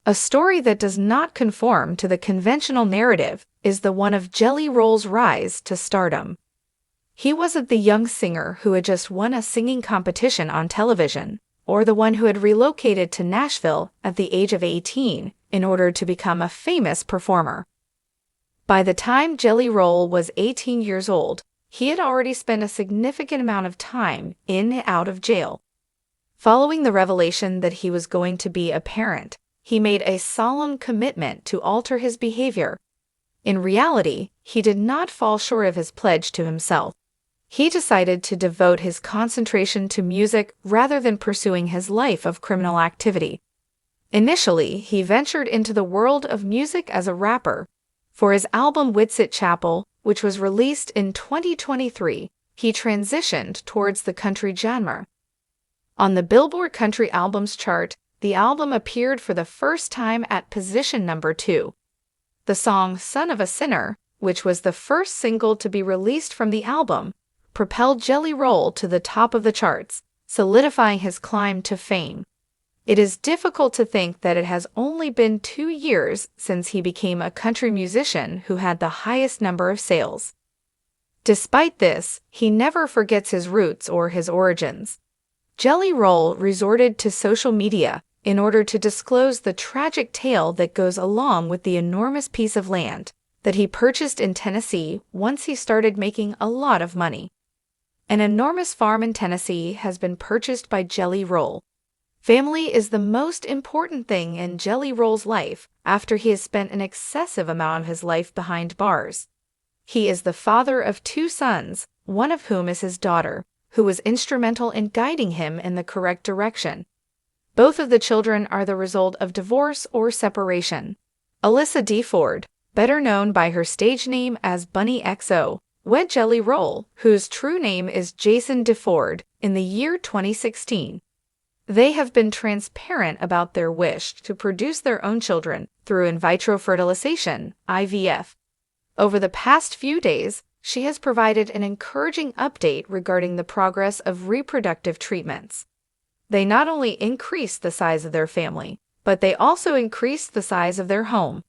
A story that does not conform to the conventional narrative is the one of Jelly Roll's rise to stardom. He wasn't the young singer who had just won a singing competition on television, or the one who had relocated to Nashville at the age of 18 in order to become a famous performer. By the time Jelly Roll was 18 years old, he had already spent a significant amount of time in and out of jail. Following the revelation that he was going to be a parent, he made a solemn commitment to alter his behavior. In reality, he did not fall short of his pledge to himself. He decided to devote his concentration to music rather than pursuing his life of criminal activity. Initially, he ventured into the world of music as a rapper. For his album Whitset Chapel, which was released in 2023, he transitioned towards the country genre. On the Billboard Country Albums chart, the album appeared for the first time at position number 2. The song Son of a Sinner, which was the first single to be released from the album, propelled Jelly Roll to the top of the charts, solidifying his climb to fame. It is difficult to think that it has only been 2 years since he became a country musician who had the highest number of sales. Despite this, he never forgets his roots or his origins. Jelly Roll resorted to social media in order to disclose the tragic tale that goes along with the enormous piece of land that he purchased in Tennessee once he started making a lot of money. An enormous farm in Tennessee has been purchased by Jelly Roll. Family is the most important thing in Jelly Roll's life after he has spent an excessive amount of his life behind bars. He is the father of 2 sons, one of whom is his daughter, who was instrumental in guiding him in the correct direction. Both of the children are the result of divorce or separation. Alyssa DeFord, better known by her stage name as Bunny XO, wed Jelly Roll, whose true name is Jason DeFord, in the year 2016. They have been transparent about their wish to produce their own children through in vitro fertilization, IVF. Over the past few days, she has provided an encouraging update regarding the progress of reproductive treatments. They not only increased the size of their family, but they also increased the size of their home.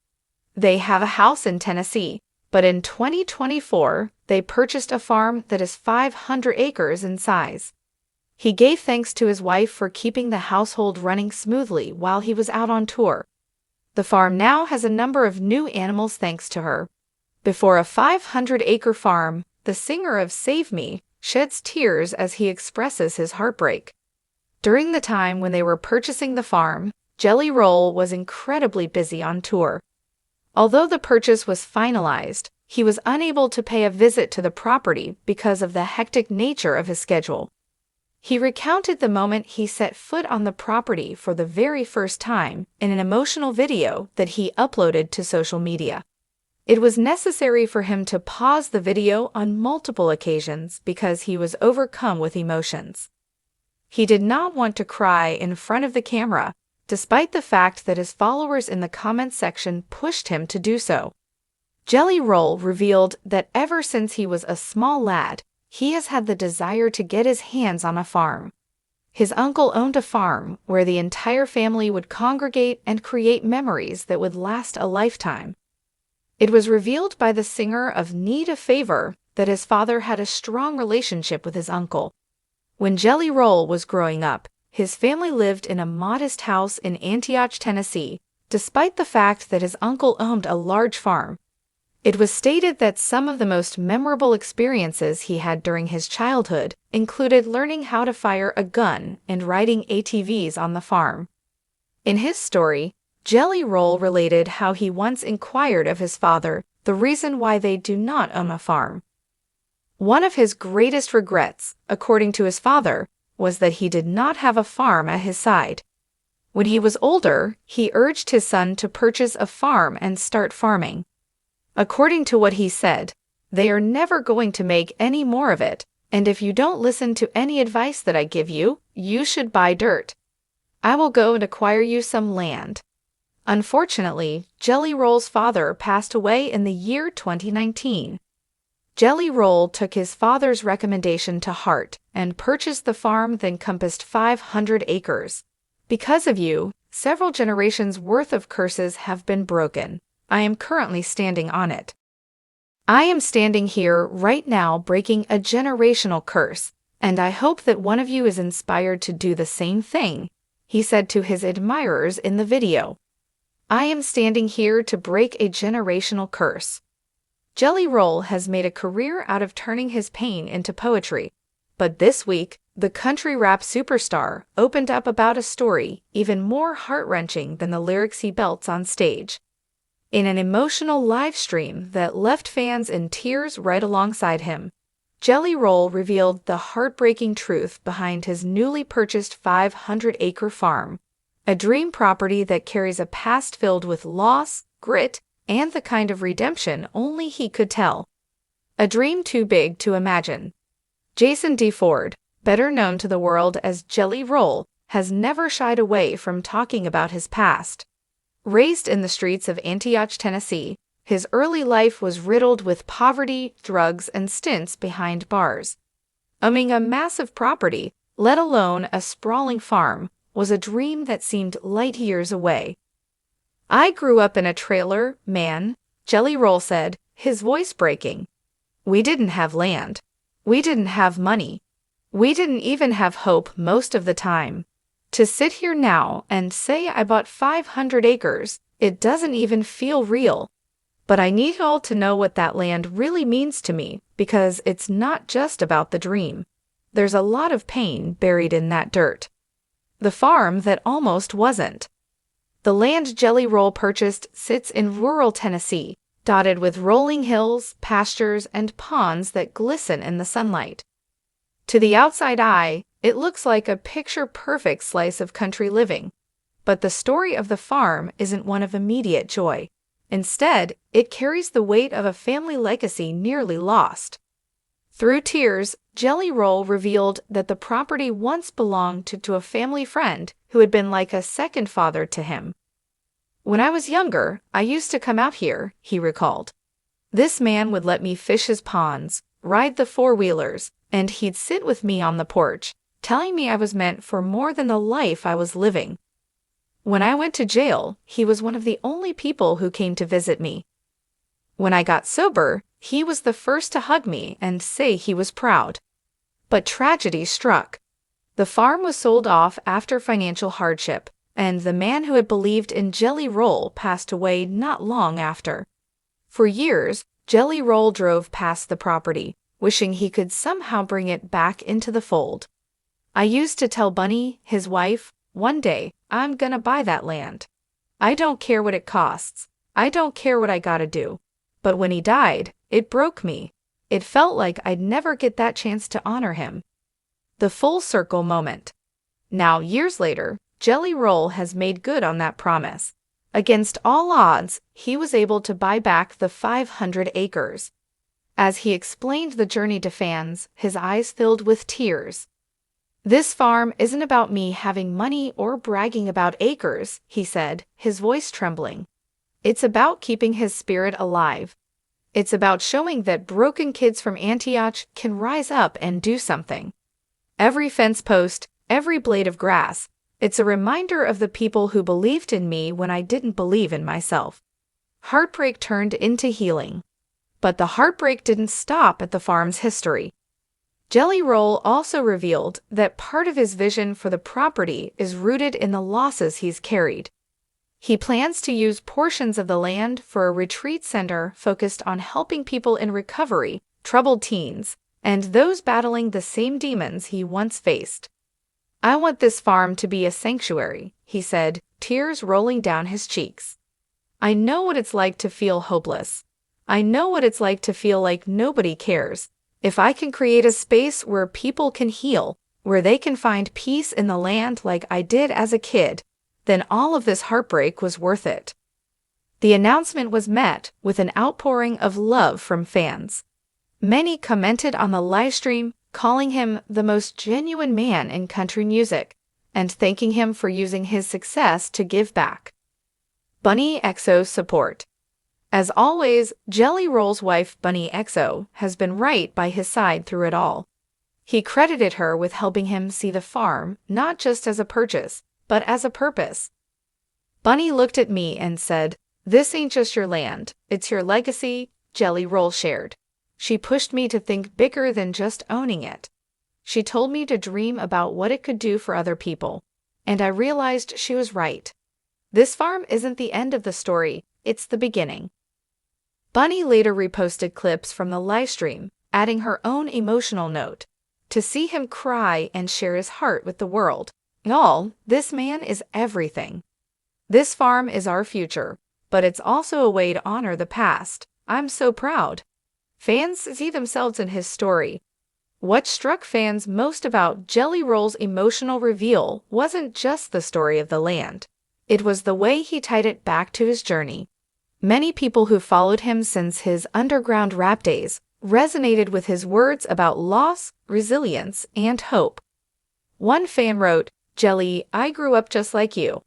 They have a house in Tennessee, but in 2024, they purchased a farm that is 500 acres in size. He gave thanks to his wife for keeping the household running smoothly while he was out on tour. The farm now has a number of new animals thanks to her. Before a 500-acre farm, the singer of Save Me sheds tears as he expresses his heartbreak. During the time when they were purchasing the farm, Jelly Roll was incredibly busy on tour. Although the purchase was finalized, he was unable to pay a visit to the property because of the hectic nature of his schedule. He recounted the moment he set foot on the property for the very first time in an emotional video that he uploaded to social media. It was necessary for him to pause the video on multiple occasions because he was overcome with emotions. He did not want to cry in front of the camera, despite the fact that his followers in the comments section pushed him to do so. Jelly Roll revealed that ever since he was a small lad, he has had the desire to get his hands on a farm. His uncle owned a farm where the entire family would congregate and create memories that would last a lifetime. It was revealed by the singer of Need a Favor that his father had a strong relationship with his uncle. When Jelly Roll was growing up, his family lived in a modest house in Antioch, Tennessee, despite the fact that his uncle owned a large farm. It was stated that some of the most memorable experiences he had during his childhood included learning how to fire a gun and riding ATVs on the farm. In his story, Jelly Roll related how he once inquired of his father the reason why they do not own a farm. One of his greatest regrets, according to his father, was that he did not have a farm at his side. When he was older, he urged his son to purchase a farm and start farming. According to what he said, they are never going to make any more of it, and if you don't listen to any advice that I give you, you should buy dirt. I will go and acquire you some land. Unfortunately, Jelly Roll's father passed away in the year 2019. Jelly Roll took his father's recommendation to heart and purchased the farm that encompassed 500 acres. Because of you, several generations' worth of curses have been broken. I am currently standing on it. I am standing here right now breaking a generational curse, and I hope that one of you is inspired to do the same thing, he said to his admirers in the video. I am standing here to break a generational curse. Jelly Roll has made a career out of turning his pain into poetry. But this week, the country rap superstar opened up about a story even more heart-wrenching than the lyrics he belts on stage. In an emotional live stream that left fans in tears right alongside him, Jelly Roll revealed the heartbreaking truth behind his newly purchased 500-acre farm, a dream property that carries a past filled with loss, grit, and the kind of redemption only he could tell. A dream too big to imagine. Jason D. Ford, better known to the world as Jelly Roll, has never shied away from talking about his past. Raised in the streets of Antioch, Tennessee, his early life was riddled with poverty, drugs, and stints behind bars. Owning a massive property, let alone a sprawling farm, was a dream that seemed light years away. I grew up in a trailer, man, Jelly Roll said, his voice breaking. We didn't have land. We didn't have money. We didn't even have hope most of the time. To sit here now and say I bought 500 acres, it doesn't even feel real. But I need you all to know what that land really means to me, because it's not just about the dream. There's a lot of pain buried in that dirt. The farm that almost wasn't. The land Jelly Roll purchased sits in rural Tennessee, dotted with rolling hills, pastures, and ponds that glisten in the sunlight. To the outside eye, it looks like a picture-perfect slice of country living. But the story of the farm isn't one of immediate joy. Instead, it carries the weight of a family legacy nearly lost. Through tears, Jelly Roll revealed that the property once belonged to a family friend who had been like a second father to him. When I was younger, I used to come out here, he recalled. This man would let me fish his ponds, ride the four-wheelers, and he'd sit with me on the porch, telling me I was meant for more than the life I was living. When I went to jail, he was one of the only people who came to visit me. When I got sober, he was the first to hug me and say he was proud. But tragedy struck. The farm was sold off after financial hardship, and the man who had believed in Jelly Roll passed away not long after. For years, Jelly Roll drove past the property, wishing he could somehow bring it back into the fold. I used to tell Bunny, his wife, one day, I'm gonna buy that land. I don't care what it costs. I don't care what I gotta do. But when he died, it broke me. It felt like I'd never get that chance to honor him. The full circle moment. Now, years later, Jelly Roll has made good on that promise. Against all odds, he was able to buy back the 500 acres. As he explained the journey to fans, his eyes filled with tears. This farm isn't about me having money or bragging about acres, he said, his voice trembling. It's about keeping his spirit alive. It's about showing that broken kids from Antioch can rise up and do something. Every fence post, every blade of grass, it's a reminder of the people who believed in me when I didn't believe in myself. Heartbreak turned into healing. But the heartbreak didn't stop at the farm's history. Jelly Roll also revealed that part of his vision for the property is rooted in the losses he's carried. He plans to use portions of the land for a retreat center focused on helping people in recovery, troubled teens, and those battling the same demons he once faced. I want this farm to be a sanctuary, he said, tears rolling down his cheeks. I know what it's like to feel hopeless. I know what it's like to feel like nobody cares. If I can create a space where people can heal, where they can find peace in the land like I did as a kid, then all of this heartbreak was worth it. The announcement was met with an outpouring of love from fans. Many commented on the livestream, calling him the most genuine man in country music, and thanking him for using his success to give back. Bunny XO's support. As always, Jelly Roll's wife Bunny XO has been right by his side through it all. He credited her with helping him see the farm not just as a purchase, but as a purpose. Bunny looked at me and said, "This ain't just your land, it's your legacy," Jelly Roll shared. She pushed me to think bigger than just owning it. She told me to dream about what it could do for other people. And I realized she was right. This farm isn't the end of the story, it's the beginning. Bunny later reposted clips from the livestream, adding her own emotional note. To see him cry and share his heart with the world. This man is everything. This farm is our future, but it's also a way to honor the past. I'm so proud. Fans see themselves in his story. What struck fans most about Jelly Roll's emotional reveal wasn't just the story of the land. It was the way he tied it back to his journey. Many people who followed him since his underground rap days resonated with his words about loss, resilience, and hope. One fan wrote, "Jelly, I grew up just like you.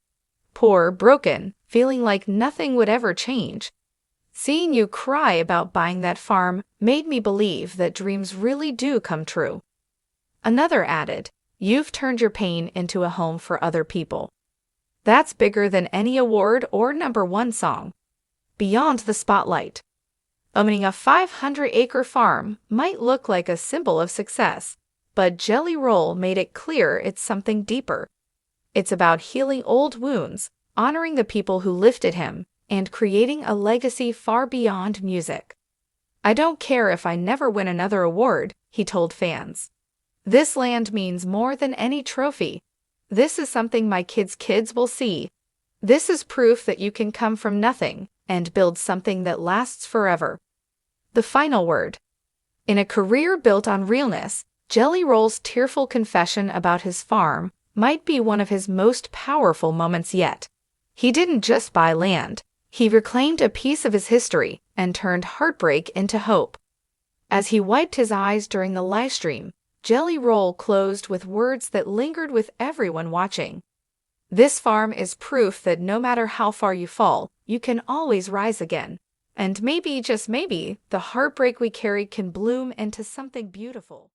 Poor, broken, feeling like nothing would ever change. Seeing you cry about buying that farm made me believe that dreams really do come true." Another added, "You've turned your pain into a home for other people. That's bigger than any award or #1 song." Beyond the spotlight. Owning a 500-acre farm might look like a symbol of success, but Jelly Roll made it clear it's something deeper. It's about healing old wounds, honoring the people who lifted him, and creating a legacy far beyond music. "I don't care if I never win another award," he told fans. "This land means more than any trophy. This is something my kids' will see. This is proof that you can come from nothing and build something that lasts forever." The final word. In a career built on realness, Jelly Roll's tearful confession about his farm might be one of his most powerful moments yet. He didn't just buy land. He reclaimed a piece of his history and turned heartbreak into hope. As he wiped his eyes during the livestream, Jelly Roll closed with words that lingered with everyone watching. "This farm is proof that no matter how far you fall, you can always rise again. And maybe, just maybe, the heartbreak we carry can bloom into something beautiful."